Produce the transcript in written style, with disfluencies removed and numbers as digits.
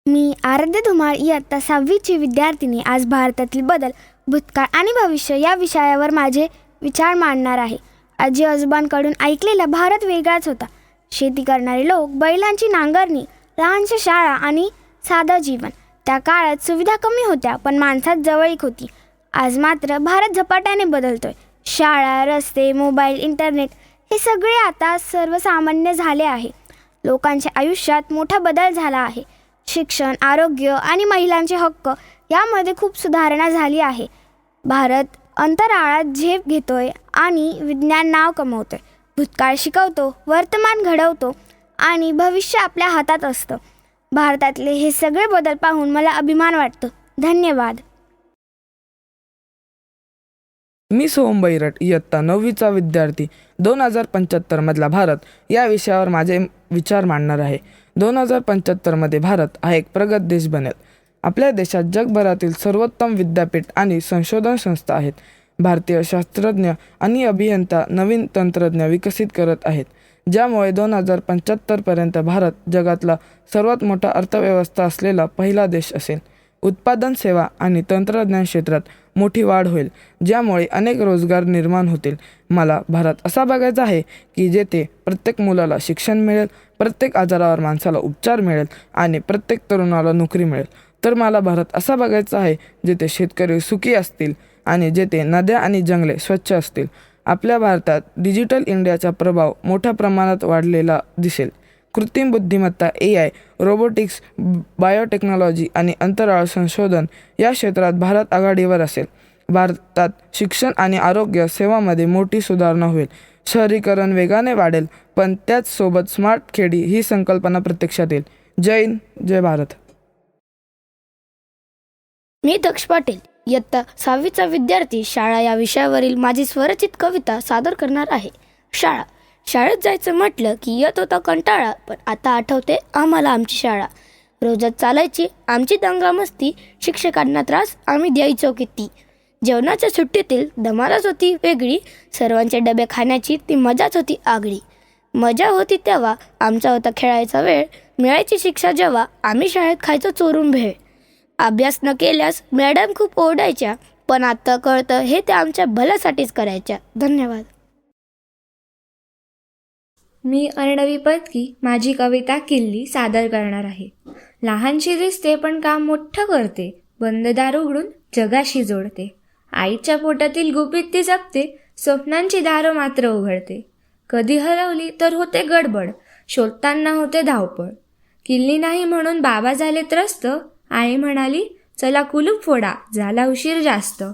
मी आराध्य धुमाळ इयत्ता 6वीची विद्यार्थिनी आज भारतातील बदल, भूतकाळ आणि भविष्य या विषयावर माझे विचार मांडणार आहे. आजी आजोबांकडून ऐकलेला भारत वेगळाच होता. शेती करणारे लोक, बैलांची नांगरणी, लहानशा शाळा आणि साधं जीवन. त्या काळात सुविधा कमी होत्या, पण माणसात जवळीक होती. आज मात्र भारत झपाट्याने बदलतोय. शाळा, रस्ते, मोबाईल, इंटरनेट हे सगळे आता सर्वसामान्य झाले आहे. लोकांच्या आयुष्यात मोठा बदल झाला आहे. शिक्षण, आरोग्य आणि महिलांचे हक्क यामध्ये खूप सुधारणा झाली आहे. भारत अंतराळात झेप घेतोय आणि विज्ञान नाव कमवतोय. भूतकाळ शिकवतो, वर्तमान घडवतो आणि भविष्य आपल्या हातात असतं. भारतातले हे सगळे बदल पाहून मला अभिमान वाटतो. धन्यवाद. मी सोहम बैरट इयत्ता 9वीचा विद्यार्थी 2075 मधला भारत या विषयावर माझे विचार मांडणार आहे. 2075 मध्ये भारत हा एक प्रगत देश बनेल. आपल्या देशात जगभरातील सर्वोत्तम विद्यापीठ आणि संशोधन संस्था आहेत. भारतीय शास्त्रज्ञ आणि अभियंता नवीन तंत्रज्ञ विकसित करत आहेत, ज्यामुळे 2075 पर्यंत भारत जगातला सर्वात मोठा अर्थव्यवस्था असलेला पहिला देश असेल. उत्पादन, सेवा आणि तंत्रज्ञान क्षेत्रात मोठी वाढ होईल, ज्यामुळे अनेक रोजगार निर्माण होतील. मला भारत असा बघायचा आहे की जेथे प्रत्येक मुलाला शिक्षण मिळेल, प्रत्येक आजारावर माणसाला उपचार मिळेल आणि प्रत्येक तरुणाला नोकरी मिळेल. तर मला भारत असा बघायचा आहे जेथे शेतकरी सुखी असतील आणि जेथे नद्या आणि जंगले स्वच्छ असतील. आपल्या भारतात डिजिटल इंडियाचा प्रभाव मोठ्या प्रमाणात वाढलेला दिसेल. कृत्रिम बुद्धिमत्ता, AI, रोबोटिक्स, बायोटेक्नॉलॉजी आणि अंतराळ संशोधन या क्षेत्रात भारत आघाडीवर असेल. भारतात शिक्षण आणि आरोग्य सेवामध्ये मोठी सुधारणा होईल. शहरीकरण वेगाने वाढेल, पण त्याचसोबत स्मार्ट खेडी ही संकल्पना प्रत्यक्षात येईल. जय हिंद, जय भारत. मी दक्ष पाटील इयत्ता 6वीचा विद्यार्थी शाळा या विषयावरील माझी स्वरचित कविता सादर करणार आहे. शाळेत जायचं म्हटलं की येत होता कंटाळा, पण आता आठवते आम्हाला आमची शाळा. रोजच चालायची आमची दंगामस्ती, शिक्षकांना त्रास आम्ही द्यायचो किती. जेवणाच्या सुट्टीतील धमालच होती वेगळी, सर्वांचे डबे खाण्याची ती मजाच होती आगळी. मजा होती तेव्हा, आमचा होता खेळायचा वेळ, मिळायची शिक्षा जेव्हा आम्ही शाळेत खायचो चोरून भेळ. अभ्यास न केल्यास मॅडम खूप ओरडायच्या, पण आता कळतं हे त्या आमच्या भल्यासाठीच करायच्या. धन्यवाद. मी अर्णवी पत्की माझी कविता किल्ली सादर करणार आहे. लहानशी दिसते पण काम मोठं करते, बंद दार उघडून जगाशी जोडते. आईच्या पोटातील गुपित ती जपते, स्वप्नांची दारं मात्र उघडते. कधी हरवली तर होते गडबड, शोधताना होते धावपळ. किल्ली नाही म्हणून बाबा झाले त्रस्त, आई म्हणाली चला कुलूप फोडा, झाला उशीर जास्त.